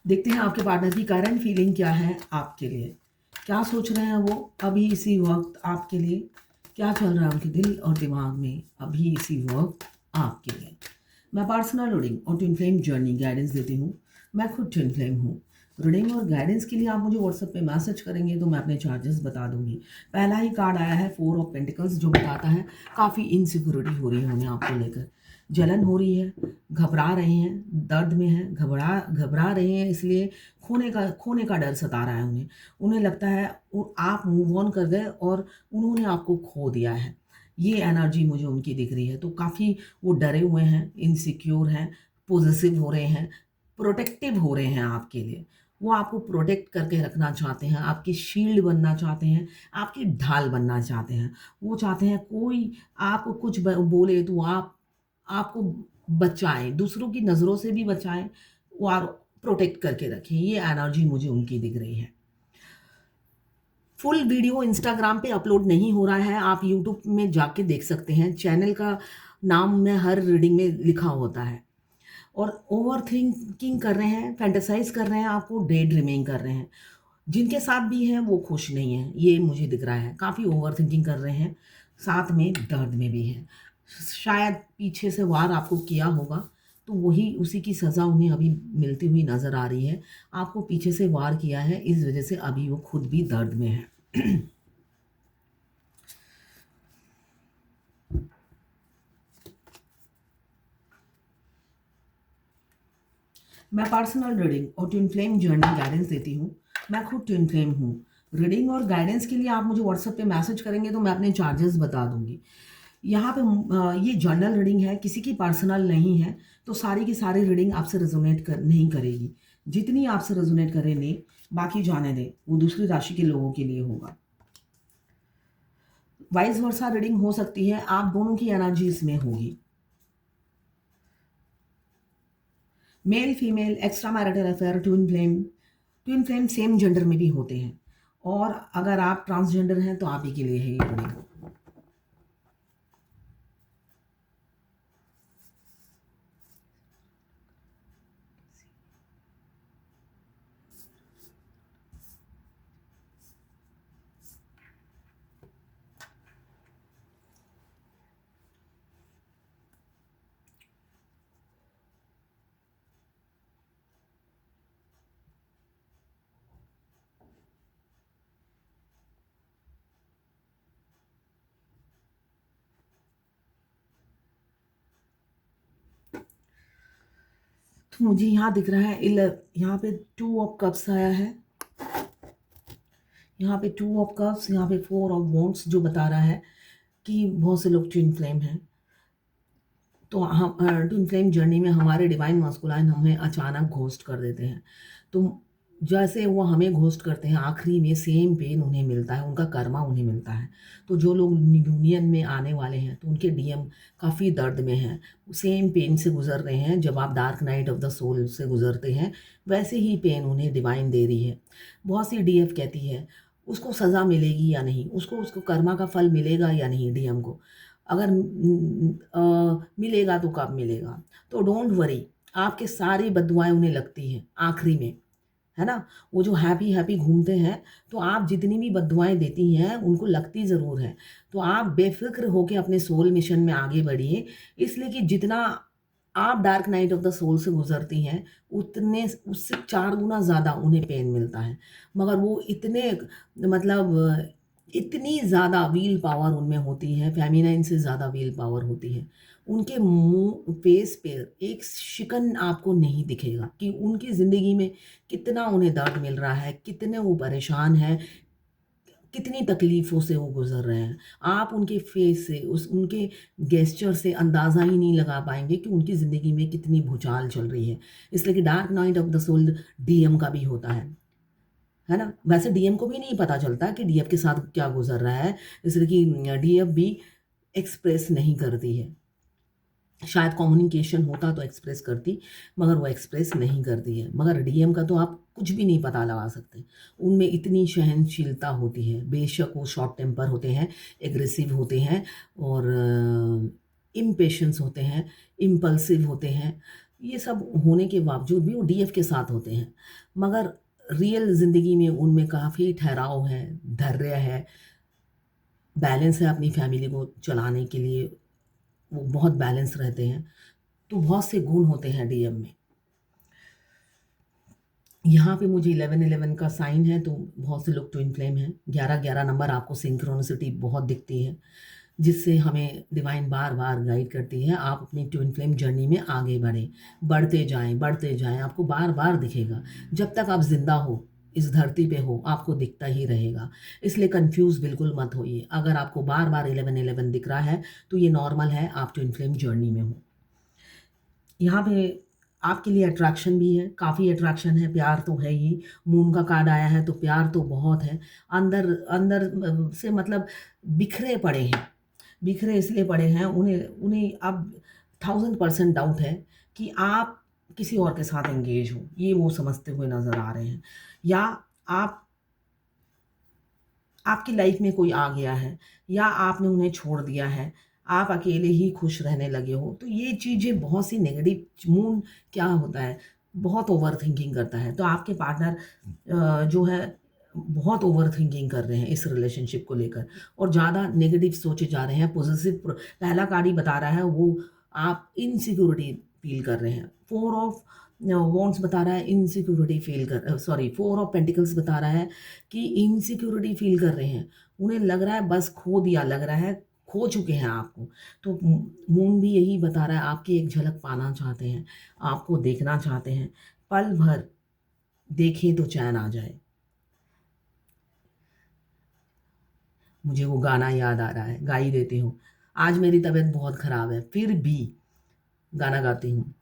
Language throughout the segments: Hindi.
देखते हैं आपके पार्टनर की करंट फीलिंग क्या है आपके लिए। क्या सोच रहे हैं वो अभी इसी वक्त आपके लिए? क्या चल रहा है उनके दिल और दिमाग में अभी इसी वक्त आपके लिए? मैं पर्सनल रीडिंग और ट्विन फ्लेम जर्नी गाइडेंस देती हूँ। मैं खुद ट्विन फ्लेम हूँ। रीडिंग और गाइडेंस के लिए आप मुझे व्हाट्सएप पे मैसेज करेंगे तो मैं अपने चार्जेस बता दूंगी। पहला ही कार्ड आया है 4 ऑफ पेंटिकल्स, जो बताता है काफ़ी इनसिक्योरिटी हो रही है उन्हें आपको लेकर। जलन हो रही है, घबरा रहे हैं, दर्द में हैं, घबरा रहे हैं, इसलिए खोने का डर सता रहा है उन्हें। उन्हें लगता है आप मूव ऑन कर गए और उन्होंने आपको खो दिया है। ये एनर्जी मुझे उनकी दिख रही है। तो काफ़ी वो डरे हुए हैं, इनसिक्योर हैं, पॉसेसिव हो रहे हैं, प्रोटेक्टिव हो रहे हैं आपके लिए। वो आपको प्रोटेक्ट करके रखना चाहते हैं, आपकी शील्ड बनना चाहते हैं, आपकी ढाल बनना चाहते हैं। वो चाहते हैं कोई आपको कुछ बोले तो आप आपको बचाएँ, दूसरों की नज़रों से भी बचाएँ और प्रोटेक्ट करके रखें। ये एनर्जी मुझे उनकी दिख रही है। फुल वीडियो इंस्टाग्राम पे अपलोड नहीं हो रहा है, आप यूट्यूब में जाके देख सकते हैं। चैनल का नाम में हर रीडिंग में लिखा होता है। और ओवरथिंकिंग कर रहे हैं, फैंटेसाइज़ कर रहे हैं, आपको डे ड्रीमिंग कर रहे हैं। जिनके साथ भी हैं वो खुश नहीं हैं, ये मुझे दिख रहा है। काफ़ी ओवरथिंकिंग कर रहे हैं, साथ में दर्द में भी हैं। शायद पीछे से वार आपको किया होगा, तो वही उसी की सज़ा उन्हें अभी मिलती हुई नज़र आ रही है। आपको पीछे से वार किया है, इस वज़ह से अभी वो खुद भी दर्द में हैं। मैं पर्सनल रीडिंग और ट्विन फ्लेम जर्नी गाइडेंस देती हूँ। मैं खुद ट्विन फ्लेम हूँ। रीडिंग और गाइडेंस के लिए आप मुझे व्हाट्सएप पे मैसेज करेंगे तो मैं अपने चार्जेस बता दूँगी। यहाँ पे ये जर्नल रीडिंग है, किसी की पर्सनल नहीं है, तो सारी की सारी रीडिंग आपसे रेजोनेट नहीं करेगी। जितनी आपसे रेजोनेट करे ले, बाकी जाने दें, वो दूसरी राशि के लोगों के लिए होगा। वाइस वर्सा रीडिंग हो सकती है, आप दोनों की एनर्जी इसमें होगी। Male female, extra marital affair, twin flame same gender में भी होते हैं। और अगर आप ट्रांसजेंडर हैं तो आप ही के लिए है ये रीडिंग। तो मुझे यहाँ दिख रहा है यहाँ पे 2 ऑफ कप्स आया है, यहाँ पे 2 ऑफ कप्स, यहाँ पे 4 ऑफ वॉन्ड्स, जो बता रहा है कि बहुत से लोग ट्विन फ्लेम हैं। तो हम ट्विन फ्लेम जर्नी में हमारे डिवाइन मास्कुलाइन हमें अचानक घोस्ट कर देते हैं। तो जैसे वो हमें घोस्ट करते हैं, आखिरी में सेम पेन उन्हें मिलता है, उनका कर्मा उन्हें मिलता है। तो जो लोग यूनियन में आने वाले हैं तो उनके डीएम काफ़ी दर्द में हैं, सेम पेन से गुजर रहे हैं। जब आप dark night of the soul से गुजरते हैं, वैसे ही पेन उन्हें डिवाइन दे रही है। बहुत सी डीएफ कहती है उसको सज़ा मिलेगी या नहीं, उसको उसको कर्मा का फल मिलेगा या नहीं डीएम को। अगर मिलेगा तो कब मिलेगा? तो डोंट वरी, आपके सारी बददुआएँ उन्हें लगती हैं आखिरी में, है ना? वो जो हैप्पी-हैप्पी घूमते हैं, तो आप जितनी भी बददुआएँ देती हैं, उनको लगती ज़रूर हैं। तो आप बेफ़िक्र होके अपने सोल मिशन में आगे बढ़िए, इसलिए कि जितना आप dark night of the soul से गुज़रती हैं, उतने उससे 4 गुना ज़्यादा उन्हें पेन मिलता है। मगर वो इतने मतलब इतनी ज़्यादा व्हील पावर उनमें होती है, फ़ेमिनाइन से ज़्यादा व्हील पावर होती है। उनके मुँह फेस पे एक शिकन आपको नहीं दिखेगा कि उनकी ज़िंदगी में कितना उन्हें दर्द मिल रहा है, कितने वो परेशान हैं, कितनी तकलीफ़ों से वो गुज़र रहे हैं। आप उनके फेस से, उनके गेस्चर से अंदाज़ा ही नहीं लगा पाएँगे कि उनकी ज़िंदगी में कितनी भूचाल चल रही है। इसलिए कि dark night of the soul DM का भी होता है ना? वैसे डीएम को भी नहीं पता चलता कि डीएफ के साथ क्या गुज़र रहा है, इसलिए कि डीएफ भी एक्सप्रेस नहीं करती है। शायद कम्युनिकेशन होता तो एक्सप्रेस करती, मगर वो एक्सप्रेस नहीं करती है। मगर डीएम का तो आप कुछ भी नहीं पता लगा सकते। उनमें इतनी सहनशीलता होती है, बेशक वो शॉर्ट टेम्पर होते हैं, एग्रेसिव होते हैं और इम्पेशंस होते हैं, इम्पल्सिव होते हैं। ये सब होने के बावजूद भी वो डीएफ के साथ होते हैं, मगर रियल ज़िंदगी में उनमें काफ़ी ठहराव है, धैर्य है, बैलेंस है अपनी फैमिली को चलाने के लिए, वो बहुत बैलेंस रहते हैं। तो बहुत से गुण होते हैं डीएम में। यहाँ पे मुझे 11-11 का साइन है, तो बहुत से लोग ट्विन फ्लेम हैं। 11-11 नंबर आपको सिंक्रोनिसिटी बहुत दिखती है, जिससे हमें डिवाइन बार-बार गाइड करती है, आप अपनी ट्विन फ्लेम जर्नी में आगे बढ़ें, बढ़ते जाएँ, आपको बार-बार दिखेगा। जब तक आप ज़िंदा हो, इस धरती पे हो, आपको दिखता ही रहेगा। इसलिए कन्फ्यूज़ बिल्कुल मत होइए। अगर आपको बार-बार 11-11 दिख रहा है, तो ये नॉर्मल है, आप ट्विन फ्लेम जर्नी में हो। यहाँ पे आपके लिए अट्रैक्शन भी है, काफ़ी अट्रैक्शन है, प्यार तो है ही। मून का कार्ड आया है, तो प्यार तो बहुत है। अंदर अंदर से मतलब बिखरे पड़े हैं। बिखरे इसलिए पड़े हैं, उन्हें उन्हें अब 1000% डाउट है कि आप किसी और के साथ एंगेज हो, ये वो समझते हुए नज़र आ रहे हैं। या आप आपकी लाइफ में कोई आ गया है, या आपने उन्हें छोड़ दिया है, आप अकेले ही खुश रहने लगे हो। तो ये चीज़ें बहुत सी नेगेटिव मून क्या होता है, बहुत ओवरथिंकिंग करता है। तो आपके पार्टनर जो है बहुत ओवरथिंकिंग कर रहे हैं इस रिलेशनशिप को लेकर, और ज़्यादा नेगेटिव सोचे जा रहे हैं। पॉजिटिव पहला कार्ड ही बता रहा है, वो आप इनसिक्योरिटी फ़ील कर रहे हैं। 4 ऑफ वॉन्ड्स बता रहा है इनसिक्योरिटी फ़ील कर, सॉरी 4 ऑफ पेंटिकल्स बता रहा है कि इनसिक्योरिटी फ़ील कर रहे हैं। उन्हें लग रहा है बस खो दिया, लग रहा है खो चुके हैं आपको। तो मून भी यही बता रहा है, आपकी एक झलक पाना चाहते हैं, आपको देखना चाहते हैं। पल भर देखें तो चैन आ जाए। मुझे वो गाना याद आ रहा है, गा ही देती हूँ। आज मेरी तबीयत बहुत ख़राब है, फिर भी गाना गाती हूँ।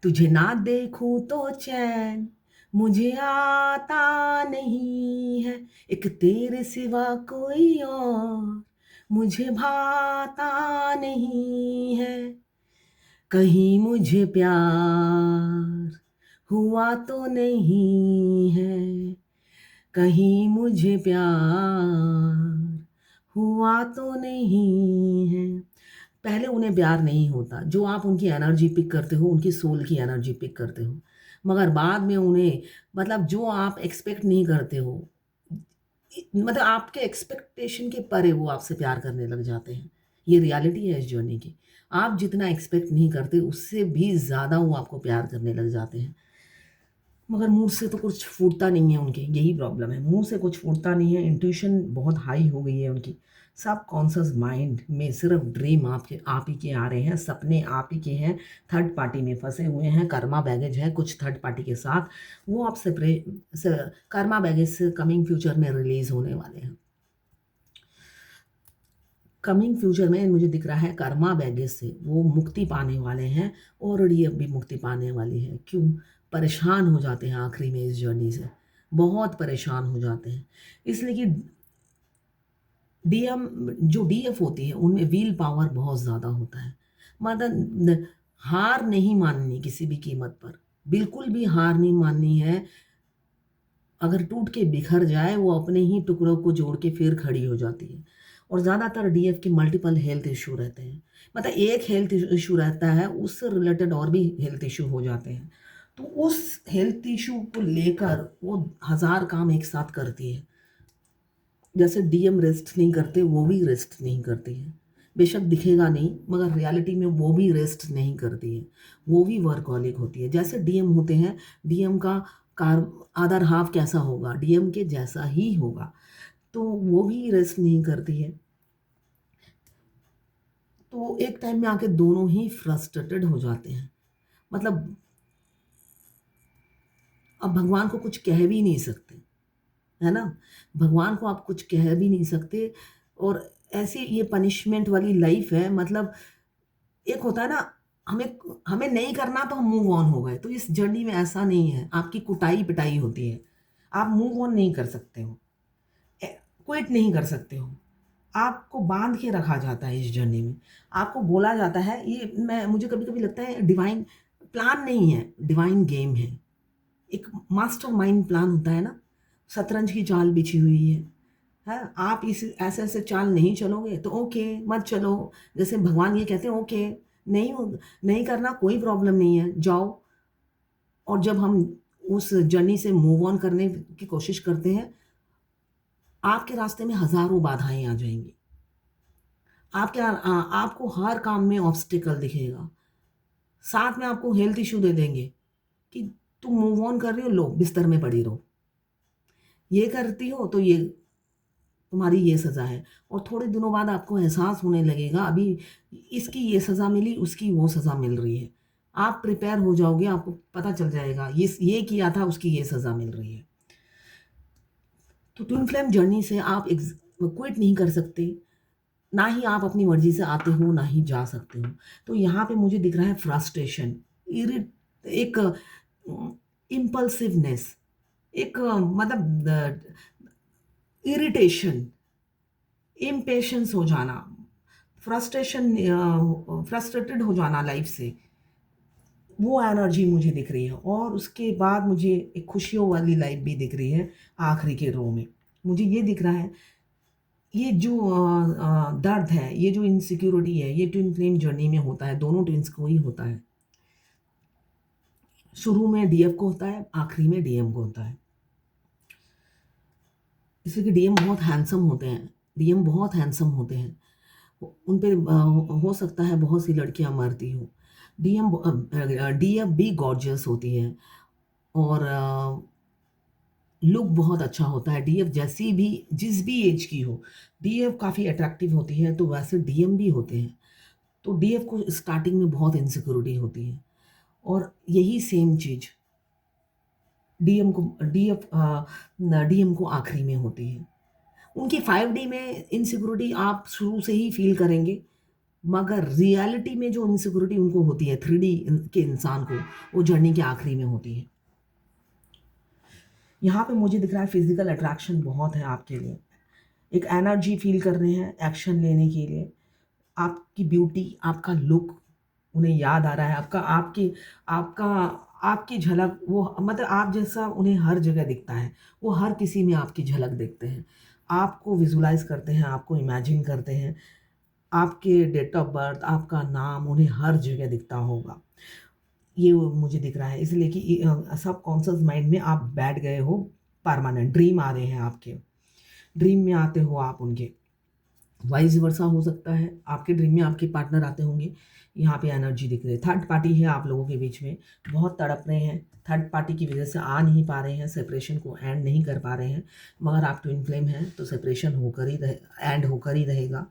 तुझे ना देखूं तो चैन मुझे आता नहीं है, एक तेरे सिवा कोई और मुझे भाता नहीं है। कहीं मुझे प्यार हुआ तो नहीं है, कहीं मुझे प्यार हुआ तो नहीं है। पहले उन्हें प्यार नहीं होता, जो आप उनकी एनर्जी पिक करते हो, उनकी सोल की एनर्जी पिक करते हो, मगर बाद में उन्हें मतलब जो आप एक्सपेक्ट नहीं करते हो, मतलब आपके एक्सपेक्टेशन के परे वो आपसे प्यार करने लग जाते हैं। ये रियलिटी है इस जर्नी की। आप जितना एक्सपेक्ट नहीं करते, उससे भी ज़्यादा वो आपको प्यार करने लग जाते हैं। मगर मुँह से तो कुछ फूटता नहीं है उनके, यही प्रॉब्लम है। मुँह से कुछ फूटता नहीं है, इंट्यूशन बहुत हाई हो गई है उनकी। सबकॉन्शियस माइंड में सिर्फ ड्रीम आप ही के आ रहे हैं, सपने आप ही के हैं, थर्ड पार्टी में फँसे हुए हैं, कर्मा बैगेज है कुछ थर्ड पार्टी के साथ। वो आप कर्मा बैगेज से कमिंग फ्यूचर में रिलीज़ होने वाले हैं। कमिंग फ्यूचर में मुझे दिख रहा है कर्मा बैगेज से वो मुक्ति पाने वाले हैं, ऑलरेडी अब भी मुक्ति पाने वाली है। क्यों? परेशान हो जाते हैं आखिरी में इस जर्नी से, बहुत परेशान हो जाते हैं। इसलिए कि डीएम जो डीएफ होती है, उनमें व्हील पावर बहुत ज़्यादा होता है। मतलब हार नहीं माननी किसी भी कीमत पर, बिल्कुल भी हार नहीं माननी है। अगर टूट के बिखर जाए, वो अपने ही टुकड़ों को जोड़ के फिर खड़ी हो जाती है। और ज़्यादातर डीएफ के मल्टीपल हेल्थ इश्यू रहते हैं। मतलब एक हेल्थ इश्यू रहता है, उससे रिलेटेड और भी हेल्थ इश्यू हो जाते हैं। तो उस हेल्थ इश्यू को लेकर वो हज़ार काम एक साथ करती है। जैसे डीएम रेस्ट नहीं करते, वो भी रेस्ट नहीं करती है। बेशक दिखेगा नहीं, मगर रियलिटी में वो भी रेस्ट नहीं करती है, वो भी वर्कहॉलिक होती है। जैसे डीएम होते हैं, डीएम का कार अदर हाफ कैसा होगा, डीएम के जैसा ही होगा। तो वो भी रेस्ट नहीं करती है। तो एक टाइम में आके दोनों ही फ्रस्ट्रेटेड हो जाते हैं। मतलब अब भगवान को कुछ कह भी नहीं सकते, है ना? भगवान को आप कुछ कह भी नहीं सकते। और ऐसी ये पनिशमेंट वाली लाइफ है। मतलब एक होता है ना, हमें हमें नहीं करना तो हम मूव ऑन हो गए। तो इस जर्नी में ऐसा नहीं है, आपकी कुटाई-पिटाई होती है। आप मूव ऑन नहीं कर सकते हो, क्विट नहीं कर सकते हो। आपको बाँध के रखा जाता है इस जर्नी में। आपको बोला जाता है, ये मैं मुझे कभी-कभी लगता है डिवाइन प्लान नहीं है, डिवाइन गेम है। एक मास्टरमाइंड प्लान होता है ना, शतरंज की चाल बिछी हुई है? आप इस ऐसे-ऐसे चाल नहीं चलोगे तो ओके, मत चलो। जैसे भगवान ये कहते हैं ओके, नहीं करना कोई प्रॉब्लम नहीं है, जाओ। और जब हम उस जर्नी से मूव ऑन करने की कोशिश करते हैं, आपके रास्ते में हज़ारों बाधाएँ आ जाएँगी। आपको हर काम में ऑब्स्टिकल दिखेगा। साथ में आपको हेल्थ इश्यू दे देंगे कि तुम मूव ऑन कर रही हो, लो बिस्तर में पड़ी रहो। ये करती हो तो ये तुम्हारी ये सज़ा है। और थोड़े दिनों बाद आपको एहसास होने लगेगा, अभी इसकी ये सज़ा मिली, उसकी वो सज़ा मिल रही है। आप प्रिपेयर हो जाओगे, आपको पता चल जाएगा ये किया था, उसकी ये सज़ा मिल रही है। तो ट्विन फ्लेम जर्नी से आप क्विट नहीं कर सकते, ना ही आप अपनी मर्ज़ी से आते हो, ना ही जा सकते हो। तो यहाँ पे मुझे दिख रहा है फ्रस्ट्रेशन, इरिट एक इम्पल्सिवनेस, एक मतलब इरिटेशन, इम्पेशंस हो जाना, फ्रस्ट्रेटेड हो जाना लाइफ से, वो एनर्जी मुझे दिख रही है। और उसके बाद मुझे एक खुशियों वाली लाइफ भी दिख रही है आखिरी के रो में। मुझे ये दिख रहा है, ये जो दर्द है, ये जो इनसिक्योरिटी है, ये ट्विन फ्लेम जर्नी में होता है, दोनों ट्विन्स को ही होता है। शुरू में डीएफ को होता है, आखिरी में डीएम को होता है। इसलिए कि डीएम बहुत हैंडसम होते हैं, डीएम बहुत हैंडसम होते हैं। उन पे हो सकता है बहुत सी लड़कियां मरती हो। डीएफ भी गॉर्जियस होती है और लुक बहुत अच्छा होता है। डीएफ जैसी भी, जिस भी एज की हो, डीएफ काफ़ी अट्रैक्टिव होती है, तो वैसे डीएम भी होते हैं। तो डीएफ को स्टार्टिंग में बहुत इनसिक्योरिटी होती है और यही सेम चीज़ डीएम को आखिरी में होती है। उनकी 5D में इनसिक्योरिटी आप शुरू से ही फील करेंगे, मगर रियलिटी में जो इनसिक्योरिटी उनको होती है 3D के इंसान को, वो जर्नी के आखिरी में होती है। यहाँ पे मुझे दिख रहा है फिजिकल अट्रैक्शन बहुत है आपके लिए, एक एनर्जी फील कर रहे हैं एक्शन लेने के लिए। आपकी ब्यूटी, आपका लुक उन्हें याद आ रहा है, आपका आपकी झलक, वो मतलब आप जैसा उन्हें हर जगह दिखता है, वो हर किसी में आपकी झलक देखते हैं, आपको विजुलाइज करते हैं, आपको इमेजिन करते हैं, आपके डेट ऑफ बर्थ, आपका नाम उन्हें हर जगह दिखता होगा। ये वो मुझे दिख रहा है, इसलिए कि सबकॉन्शियस माइंड में आप बैठ गए हो, परमानेंट ड्रीम आ रहे हैं आपके, ड्रीम में आते हो आप उनके। वाइस वर्सा हो सकता है, आपके ड्रीम में आपके पार्टनर आते होंगे। यहाँ पे एनर्जी दिख रही है, थर्ड पार्टी है आप लोगों के बीच में, बहुत तड़प रहे हैं, थर्ड पार्टी की वजह से आ नहीं पा रहे हैं, सेपरेशन को एंड नहीं कर पा रहे हैं। मगर आप ट्विन फ्लेम हैं तो सेपरेशन होकर ही एंड होकर ही रहेगा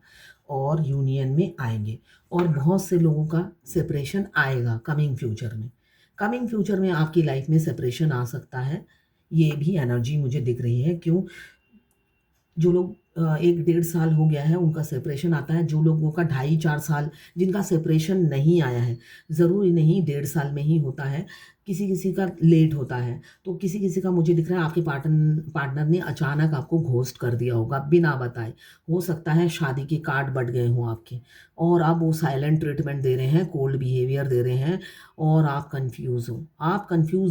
और यूनियन में आएंगे। और बहुत से लोगों का सेपरेशन आएगा कमिंग फ्यूचर में, कमिंग फ्यूचर में आपकी लाइफ में सेपरेशन आ सकता है। ये भी एनर्जी मुझे दिख रही है। क्यों? जो लोग 1 डेढ़ साल हो गया है उनका सेपरेशन आता है, जो लोगों का 2.5 4 साल जिनका सेपरेशन नहीं आया है, ज़रूरी नहीं 1.5 साल में ही होता है, किसी किसी का लेट होता है। तो किसी किसी का मुझे दिख रहा है आपके पार्टनर ने अचानक आपको घोस्ट कर दिया होगा बिना बताए। हो सकता है शादी के कार्ड बट गए हों आपके और आप वो साइलेंट ट्रीटमेंट दे रहे हैं, कोल्ड बिहेवियर दे रहे हैं और आप कंफ्यूज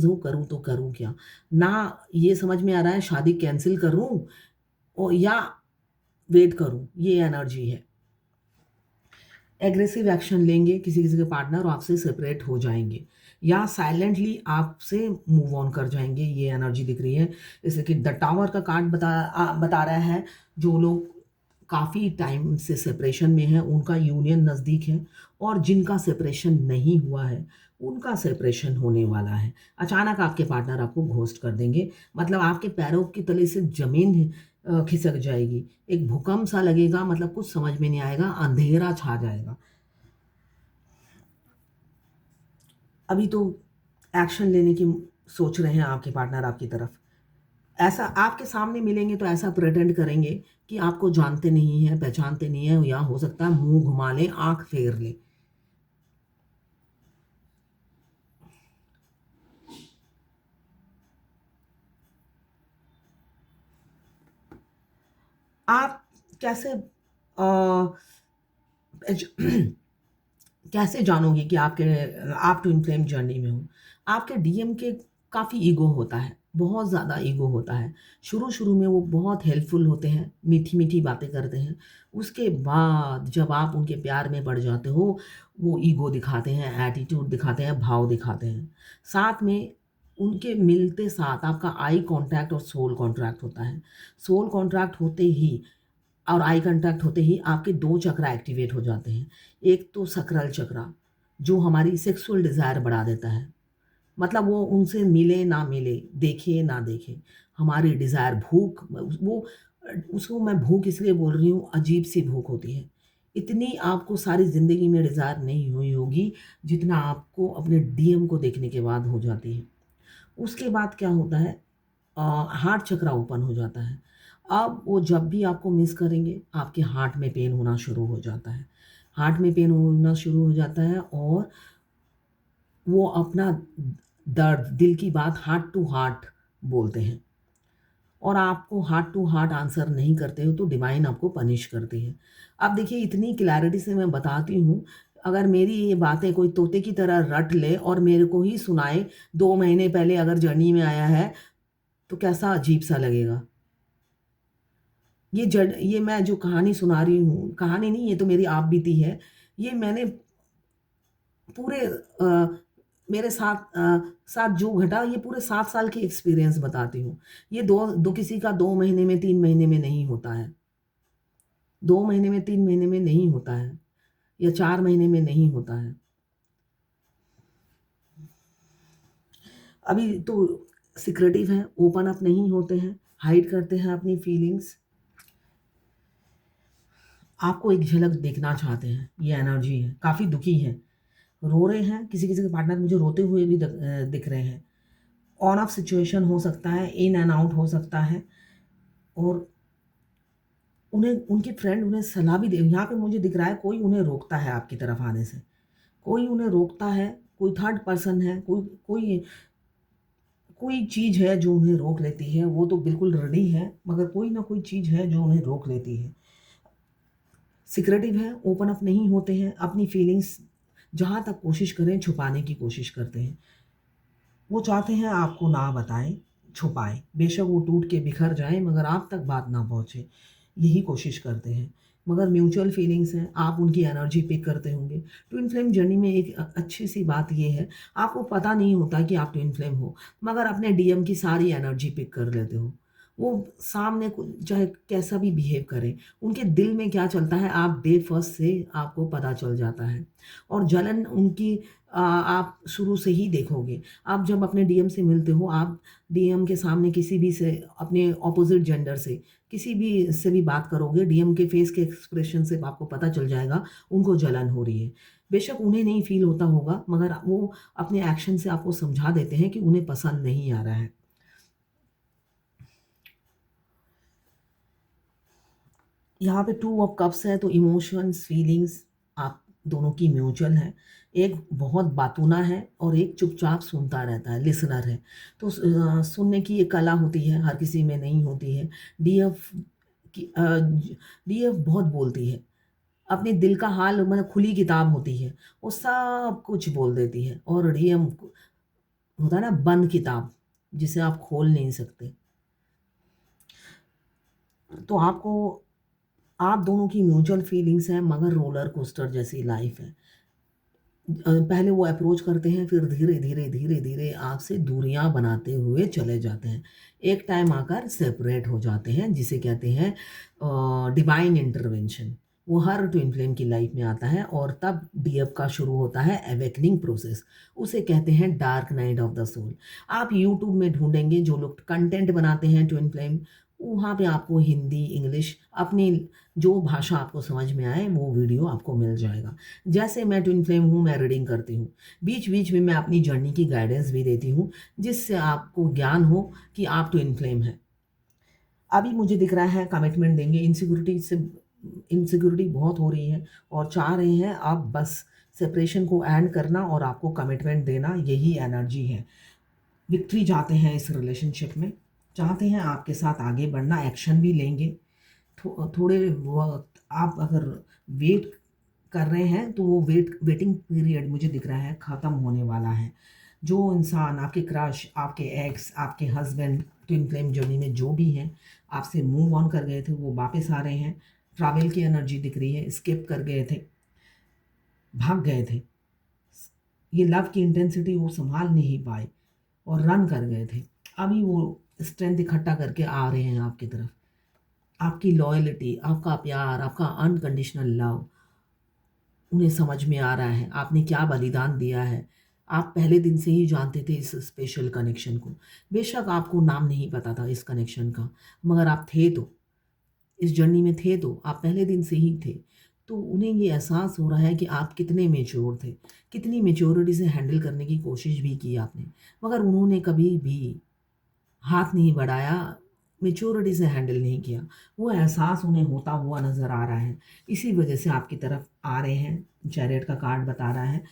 हो करूँ तो करूँ क्या? ना ये समझ में आ रहा है शादी कैंसिल करूँ या वेट करूँ, ये एनर्जी है। एग्रेसिव एक्शन लेंगे किसी किसी के पार्टनर, आपसे सेपरेट हो जाएंगे या साइलेंटली आपसे मूव ऑन कर जाएंगे, ये एनर्जी दिख रही है। जैसे कि द टावर का कार्ड बता रहा है, जो लोग काफ़ी टाइम से सेपरेशन में हैं उनका यूनियन नज़दीक है और जिनका सेपरेशन नहीं हुआ है उनका सेपरेशन होने वाला है। अचानक आपके पार्टनर आपको घोस्ट कर देंगे, मतलब आपके पैरों के तले से ज़मीन खिसक जाएगी, एक भूकंप सा लगेगा, मतलब कुछ समझ में नहीं आएगा, अंधेरा छा जाएगा। अभी तो एक्शन लेने की सोच रहे हैं आपके पार्टनर आपकी तरफ, ऐसा आपके सामने मिलेंगे तो ऐसा प्रेटेंड करेंगे कि आपको जानते नहीं हैं, पहचानते नहीं हैं, या हो सकता है मुंह घुमा लें, आंख फेर लें। आप कैसे कैसे जानोगे कि आप ट्विन फ्लेम जर्नी में हो? आपके डीएम के काफ़ी ईगो होता है, बहुत ज़्यादा ईगो होता है। शुरू-शुरू में वो बहुत हेल्पफुल होते हैं, मीठी-मीठी बातें करते हैं। उसके बाद जब आप उनके प्यार में पड़ जाते हो, वो ईगो दिखाते हैं, एटीट्यूड दिखाते हैं, भाव दिखाते हैं। साथ में उनके मिलते साथ आपका आई कॉन्टैक्ट और सोल कॉन्ट्रैक्ट होता है। सोल कॉन्ट्रैक्ट होते ही और आई कॉन्टैक्ट होते ही आपके 2 चक्रा एक्टिवेट हो जाते हैं। एक तो सकरल चक्रा, जो हमारी सेक्सुअल डिज़ायर बढ़ा देता है। मतलब वो उनसे मिले ना मिले, देखे ना देखे, हमारी डिज़ायर भूख वो उसको मैं भूख इसलिए बोल रही हूँ, अजीब-सी भूख होती है। इतनी आपको सारी ज़िंदगी में डिज़ायर नहीं हुई होगी, जितना आपको अपने डीएम को देखने के बाद हो जाती है। उसके बाद क्या होता है, हार्ट चक्रा ओपन हो जाता है। अब वो जब भी आपको मिस करेंगे, आपके हार्ट में पेन होना शुरू हो जाता है। हार्ट में पेन होना शुरू हो जाता है और वो अपना दर्द, दिल की बात हार्ट टू हार्ट बोलते हैं और आपको हार्ट टू हार्ट आंसर नहीं करते हो तो डिवाइन आपको पनिश करती है। अब देखिए इतनी क्लैरिटी से मैं बताती हूँ, अगर मेरी ये बातें कोई तोते की तरह रट ले और मेरे को ही सुनाए 2 महीने पहले अगर जर्नी में आया है, तो कैसा अजीब-सा लगेगा। ये मैं जो कहानी सुना रही हूँ, कहानी नहीं ये तो मेरी आप बीती है। ये मैंने पूरे मेरे साथ जो घटा ये पूरे 7 साल की एक्सपीरियंस बताती हूँ। ये दो दो किसी का 2 महीने में 3 महीने में नहीं होता है। 2 महीने में 3 महीने में नहीं होता है या 4 महीने में नहीं होता है। अभी तो सिक्रेटिव हैं, ओपन अप नहीं होते हैं, हाइड करते हैं अपनी फीलिंग्स। आपको एक झलक देखना चाहते हैं, ये एनर्जी है, काफ़ी दुखी हैं, रो रहे हैं, किसी-किसी के पार्टनर मुझे रोते हुए भी दिख रहे हैं। ऑन ऑफ सिचुएशन हो सकता है, इन एंड आउट हो सकता है और उन्हें उनके फ्रेंड उन्हें सलाह भी दे यहाँ पे मुझे दिख रहा है कोई उन्हें रोकता है आपकी तरफ आने से। कोई उन्हें रोकता है, कोई थर्ड पर्सन है, कोई कोई चीज़ है जो उन्हें रोक लेती है, वो तो बिल्कुल रेडी है, मगर कोई ना कोई चीज़ है जो उन्हें रोक लेती है। सिक्रेटिव हैं, ओपन अप नहीं होते हैं, अपनी फीलिंग्स जहाँ तक कोशिश करें छुपाने की कोशिश करते हैं। वो चाहते हैं आपको ना बताएँ, छुपाएँ। बेशक वो टूट के बिखर जाएँ मगर आप तक बात ना पहुँचे, यही कोशिश करते हैं। मगर म्यूचुअल फीलिंग्स हैं, आप उनकी एनर्जी पिक करते होंगे। ट्विन फ्लेम जर्नी में एक अच्छी-सी बात ये है, आपको पता नहीं होता कि आप ट्विन फ्लेम हो, मगर अपने डीएम की सारी एनर्जी पिक कर लेते हो। वो सामने को चाहे कैसा भी बिहेव करें, उनके दिल में क्या चलता है आप डे फर्स्ट से आपको पता चल जाता है और जलन उनकी आप शुरू से ही देखोगे। आप जब अपने डीएम से मिलते हो, आप डीएम के सामने किसी भी से अपने ऑपोज़िट जेंडर से, किसी भी से भी बात करोगे, डीएम के फेस के एक्सप्रेशन से आपको पता चल जाएगा, उनको जलन हो रही है। बेशक उन्हें नहीं फ़ील होता होगा, मगर वो अपने एक्शन से आपको समझा देते हैं कि उन्हें पसंद नहीं आ रहा है। यहाँ पे 2 ऑफ कप्स है तो इमोशंस, फीलिंग्स आप दोनों की म्यूचुअल है। एक बहुत बातूना है और एक चुपचाप सुनता रहता है, लिसनर है। तो सुनने की एक कला होती है, हर किसी में नहीं होती है। डीएफ की डीएफ बहुत बोलती है। अपने दिल का हाल मतलब खुली किताब होती है, वो सब कुछ बोल देती है और डीएम होता है ना बंद किताब, जिसे आप खोल नहीं सकते। तो आप दोनों की म्यूचुअल फीलिंग्स हैं मगर रोलर कोस्टर जैसी लाइफ है। पहले वो अप्रोच करते हैं फिर धीरे-धीरे, धीरे-धीरे आपसे दूरियाँ बनाते हुए चले जाते हैं। एक टाइम आकर सेपरेट हो जाते हैं जिसे कहते हैं डिवाइन इंटरवेंशन। वो हर ट्विन फ्लेम की लाइफ में आता है और तब डीएफ का शुरू होता है अवेकनिंग प्रोसेस। उसे कहते हैं dark night of the soul. आप यूट्यूब में ढूँढेंगे जो लोग कंटेंट बनाते हैं ट्विन फ्लेम, वहाँ पे आपको हिंदी, इंग्लिश अपनी जो भाषा आपको समझ में आए वो वीडियो आपको मिल जाएगा। जैसे मैं ट्विन फ्लेम हूँ, मैं रीडिंग करती हूँ। बीच-बीच में मैं अपनी जर्नी की गाइडेंस भी देती हूँ, जिससे आपको ज्ञान हो कि आप ट्विन फ्लेम हैं। अभी मुझे दिख रहा है कमिटमेंट देंगे, इनसिक्योरिटी बहुत हो रही है और चाह रहे हैं आप बस सेपरेशन को एंड करना और आपको कमिटमेंट देना, यही एनर्जी है। विक्ट्री चाहते हैं इस रिलेशनशिप में, चाहते हैं आपके साथ आगे बढ़ना, एक्शन भी लेंगे। थोड़े वक़्त आप अगर वेट कर रहे हैं तो वो वेटिंग पीरियड मुझे दिख रहा है ख़त्म होने वाला है। जो इंसान आपके क्रश, आपके एक्स, आपके हस्बैंड ट्विन फ्लेम जर्नी में जो भी हैं, आपसे मूव ऑन कर गए थे वो वापस आ रहे हैं। ट्रैवल की एनर्जी दिख रही है, स्किप कर गए थे, भाग गए थे। ये लव की इंटेंसिटी वो सँभाल नहीं पाए। और रन कर गए थे। अभी वो स्ट्रेंथ इकट्ठा करके आ रहे हैं आपकी तरफ। आपकी लॉयल्टी, आपका प्यार, आपका अनकंडीशनल लव उन्हें समझ में आ रहा है, आपने क्या बलिदान दिया है। आप पहले दिन से ही जानते थे इस स्पेशल कनेक्शन को। बेशक आपको नाम नहीं पता था इस कनेक्शन का, मगर आप थे तो, इस जर्नी में थे तो, आप पहले दिन से ही थे। तो उन्हें ये एहसास हो रहा है कि आप कितने मैच्योर थे, कितनी मैच्योरिटी से हैंडल करने की कोशिश भी की आपने, मगर उन्होंने कभी भी हाथ नहीं बढ़ाया, मैच्योरिटी से हैंडल नहीं किया। वो एहसास उन्हें होता हुआ नज़र आ रहा है, इसी वजह से आपकी तरफ आ रहे हैं। चैरियट का कार्ड बता रहा है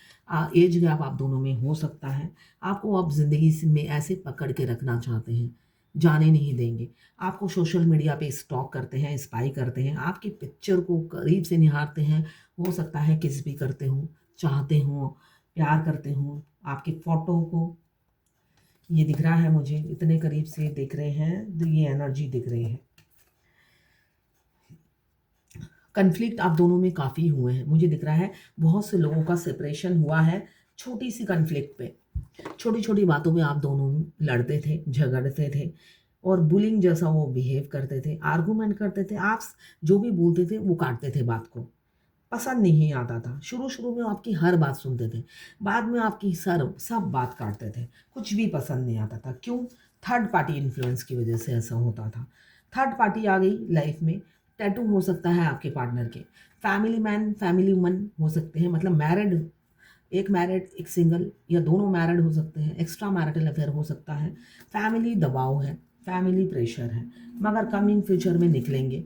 एज गैप आप दोनों में हो सकता है। आपको अब ज़िंदगी में ऐसे पकड़ के रखना चाहते हैं, जाने नहीं देंगे। आपको सोशल मीडिया पे स्टॉक करते हैं, स्पाई करते हैं, आपकी पिक्चर को करीब से निहारते हैं। हो सकता है किस भी करते हों, चाहते हों, प्यार करते हों आपकी फ़ोटो को। ये दिख रहा है, मुझे इतने करीब से दिख रहे हैं, तो ये एनर्जी दिख रही है। कन्फ्लिक्ट आप दोनों में काफ़ी हुए हैं, मुझे दिख रहा है बहुत से लोगों का सेपरेशन हुआ है छोटी सी कन्फ्लिक्ट पे। छोटी छोटी बातों पे आप दोनों लड़ते थे, झगड़ते थे, और बुलिंग जैसा वो बिहेव करते थे, आर्गूमेंट करते थे। आप जो भी बोलते थे वो काटते थे बात को, पसंद नहीं आता था। शुरू-शुरू में आपकी हर बात सुनते थे, बाद में आपकी सब बात काटते थे, कुछ भी पसंद नहीं आता था। क्यों? थर्ड पार्टी इन्फ्लुएंस की वजह से ऐसा होता था। थर्ड पार्टी आ गई लाइफ में, टैटू हो सकता है आपके पार्टनर के, फैमिली मैन, फैमिली वुमन हो सकते हैं, मतलब मैरिड, एक सिंगल, या दोनों मैरिड हो सकते हैं, एक्स्ट्रा मैरिटल अफेयर हो सकता है। फैमिली दबाव है, फैमिली प्रेशर है, मगर कमिंग फ्यूचर में निकलेंगे,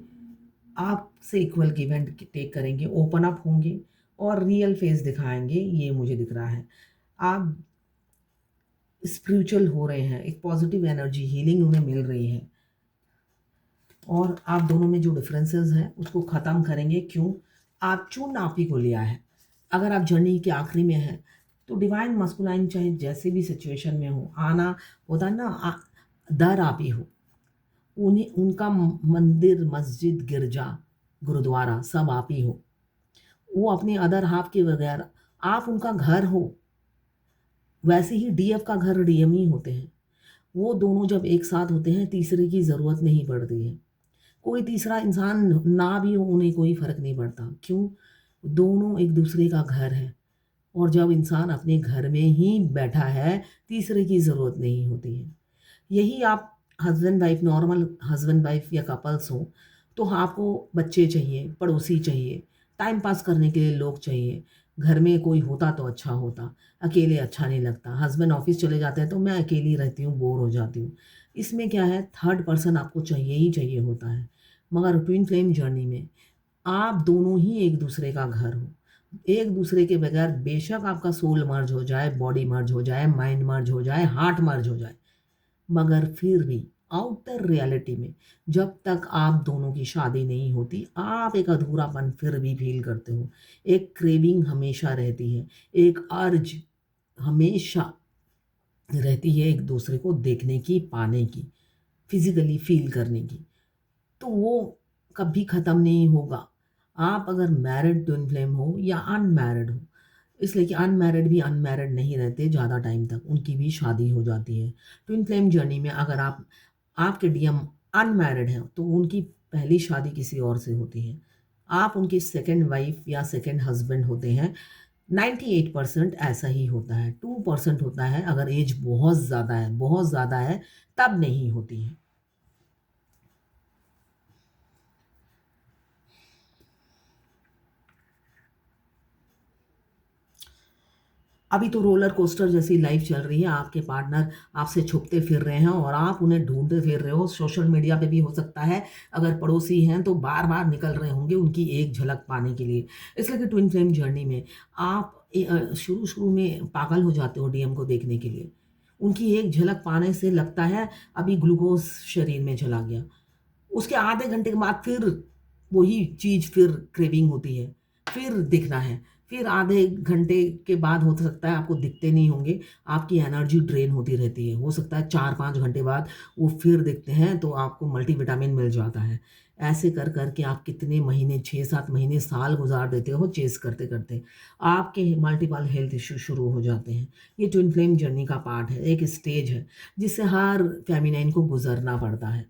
आपसे इक्वल गिव एंड टेक करेंगे, ओपन अप होंगे और रियल फेस दिखाएंगे। ये मुझे दिख रहा है। आप स्पिरिचुअल हो रहे हैं, एक पॉजिटिव एनर्जी, हीलिंग उन्हें मिल रही है, और आप दोनों में जो डिफरेंसेस हैं उसको ख़त्म करेंगे। क्यों? आप चुन आप ही को लिया है। अगर आप जर्नी के आखिरी में हैं तो डिवाइन मस्कुलाइन चाहे जैसे भी सिचुएशन में हो, आना होता है ना, दर आप ही हो। उन्हें उनका मंदिर, मस्जिद, गिरजा, गुरुद्वारा सब आप ही हो। वो अपने अदर हाफ के बगैर, आप उनका घर हो। वैसे ही डीएफ का घर डीएम ही होते हैं। वो दोनों जब एक साथ होते हैं, तीसरे की ज़रूरत नहीं पड़ती है। कोई तीसरा इंसान ना भी हो, उन्हें कोई फ़र्क नहीं पड़ता। क्यों? दोनों एक दूसरे का घर है, और जब इंसान अपने घर में ही बैठा है, तीसरे की ज़रूरत नहीं होती है। यही आप husband wife, normal husband wife या कपल्स हो, तो आपको बच्चे चाहिए, पड़ोसी चाहिए, टाइम पास करने के लिए लोग चाहिए। घर में कोई होता तो अच्छा होता, अकेले अच्छा नहीं लगता। हस्बैंड ऑफिस चले जाते हैं तो मैं अकेली रहती हूँ, बोर हो जाती हूँ। इसमें क्या है, थर्ड पर्सन आपको चाहिए ही चाहिए होता है। मगर ट्विन फ्लेम जर्नी में आप दोनों ही एक दूसरे का घर हो। एक दूसरे के बगैर बेशक आपका सोल मर्ज हो जाए, बॉडी मर्ज हो जाए, माइंड मर्ज हो जाए, हार्ट मर्ज हो जाए, मगर फिर भी आउटर रियलिटी में जब तक आप दोनों की शादी नहीं होती, आप एक अधूरापन फिर भी फील करते हो। एक क्रेविंग हमेशा रहती है, एक अर्ज हमेशा रहती है एक दूसरे को देखने की, पाने की, फिजिकली फील करने की। तो वो कभी ख़त्म नहीं होगा। आप अगर मैरिड ट्विन फ्लेम हो या अनमैरिड हो, इसलिए कि अनमैरिड भी अनमैरिड नहीं रहते ज़्यादा टाइम तक, उनकी भी शादी हो जाती है। ट्विन फ्लेम जर्नी में अगर आपके डीएम अनमैरिड हैं तो उनकी पहली शादी किसी और से होती है। आप उनकी सेकंड वाइफ या सेकंड हस्बैंड होते हैं। 98% ऐसा ही होता है, 2% होता है अगर एज बहुत ज़्यादा है, बहुत ज़्यादा है, तब नहीं होती है। अभी तो रोलर कोस्टर जैसी लाइफ चल रही है, आपके पार्टनर आपसे छुपते फिर रहे हैं और आप उन्हें ढूंढते फिर रहे हो। सोशल मीडिया पे भी हो सकता है, अगर पड़ोसी हैं तो बार बार निकल रहे होंगे उनकी एक झलक पाने के लिए। इसलिए कि ट्विन फ्लेम जर्नी में आप शुरू शुरू में पागल हो जाते हो डीएम को देखने के लिए। उनकी एक झलक पाने से लगता है अभी ग्लूकोज शरीर में चला गया, उसके आधे घंटे के बाद फिर वही चीज़, फिर क्रेविंग होती है, फिर दिखना है, फिर आधे घंटे के बाद हो सकता है आपको दिखते नहीं होंगे, आपकी एनर्जी ड्रेन होती रहती है। हो सकता है 4-5 घंटे बाद वो फिर दिखते हैं तो आपको मल्टीविटामिन मिल जाता है। ऐसे कर कर के आप कितने महीने, 6-7 महीने, साल गुजार देते हो चेस करते-करते। आपके मल्टीपल हेल्थ इश्यू शुरू हो जाते हैं। ये ट्विन फ्लेम जर्नी का पार्ट है, एक स्टेज है जिससे हर फेमिनाइन को गुजरना पड़ता है।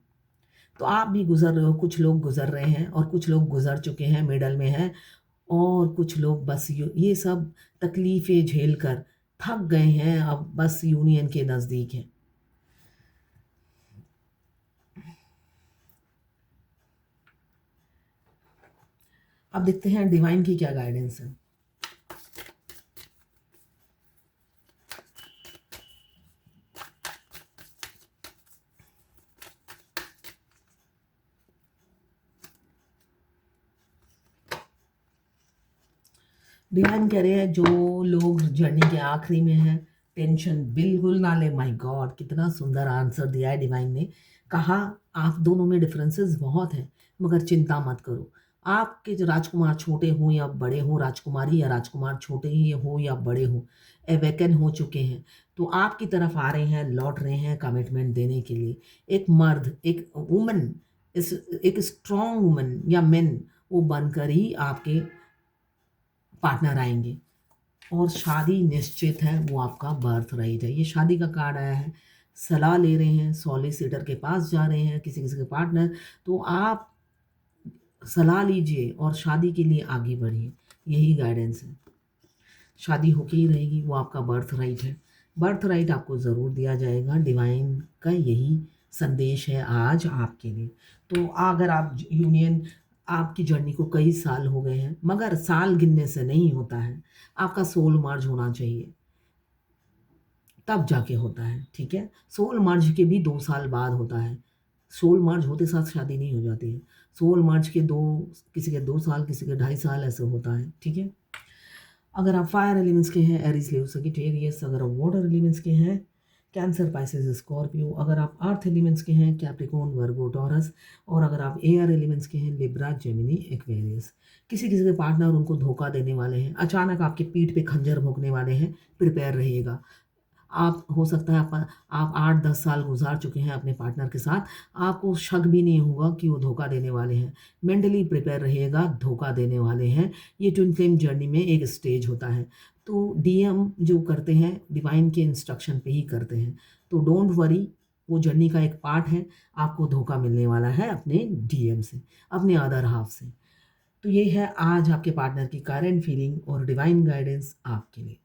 तो आप भी गुज़र रहे हो, कुछ लोग गुज़र रहे हैं और कुछ लोग गुज़र चुके हैं, मिडल में हैं, और कुछ लोग बस ये सब तकलीफ़ें झेल कर थक गए हैं, अब बस यूनियन के नज़दीक हैं। अब देखते हैं डिवाइन की क्या गाइडेंस है। डिवाइन कह रहे हैं जो लोग जर्नी के आखिरी में हैं, टेंशन बिल्कुल ना लें। माय गॉड, कितना सुंदर आंसर दिया है डिवाइन ने। कहा आप दोनों में डिफरेंसेस बहुत हैं, मगर चिंता मत करो। आपके जो राजकुमार छोटे हों या बड़े हों, राजकुमारी या राजकुमार छोटे ही हो या बड़े हों, अवेकन हो चुके हैं, तो आपकी तरफ आ रहे हैं, लौट रहे हैं कमिटमेंट देने के लिए। एक मर्द, एक वुमन, इस एक स्ट्रॉन्ग वुमन या मेन, वो बनकर ही आपके पार्टनर आएंगे। और शादी निश्चित है, वो आपका बर्थ राइट है। ये शादी का कार्ड आया है। सलाह ले रहे हैं, सॉलिसिटर के पास जा रहे हैं, किसी किसी के पार्टनर, तो आप सलाह लीजिए और शादी के लिए आगे बढ़िए। यही गाइडेंस है। शादी होके ही रहेगी, वो आपका बर्थ राइट है। बर्थ राइट आपको ज़रूर दिया जाएगा। डिवाइन का यही संदेश है आज आपके लिए। तो अगर आप यूनियन, आपकी जर्नी को कई साल हो गए हैं, मगर साल गिनने से नहीं होता है, आपका सोल मर्ज होना चाहिए, तब जाके होता है। ठीक है, सोल मर्ज के भी 2 साल बाद होता है। सोल मर्ज होते साथ शादी नहीं हो जाती है। सोल मर्ज के दो, किसी के 2 साल, किसी के 2.5 साल ऐसे होता है। ठीक है, अगर आप फायर एलिमेंट्स के हैं, एरीज, लियो, सजिटेरियस। अगर आप वाटर एलिमेंट्स के हैं, कैंसर, पाइसेस, स्कॉर्पियो। अगर आप अर्थ एलिमेंट्स के हैं, कैप्रिकॉर्न, वर्गो, टॉरस। और अगर आप एयर एलिमेंट्स के हैं, लिब्रा, जेमिनी, एक्वेरियस। किसी किसी के पार्टनर उनको धोखा देने वाले हैं, अचानक आपके पीठ पे खंजर भोंकने वाले हैं, प्रिपेयर रहिएगा। आप, हो सकता है आप 8-10 साल गुजार चुके हैं अपने पार्टनर के साथ, आपको शक भी नहीं होगा कि वो धोखा देने वाले हैं। मेंटली प्रिपेयर रहिएगा, धोखा देने वाले हैं। ये ट्विन फ्लेम जर्नी में एक स्टेज होता है। तो डीएम जो करते हैं, डिवाइन के इंस्ट्रक्शन पे ही करते हैं। तो डोंट वरी, वो जर्नी का एक पार्ट है। आपको धोखा मिलने वाला है अपने डीएम से, अपने अदर हाफ से। तो ये है आज आपके पार्टनर की करंट फीलिंग और डिवाइन गाइडेंस आपके लिए।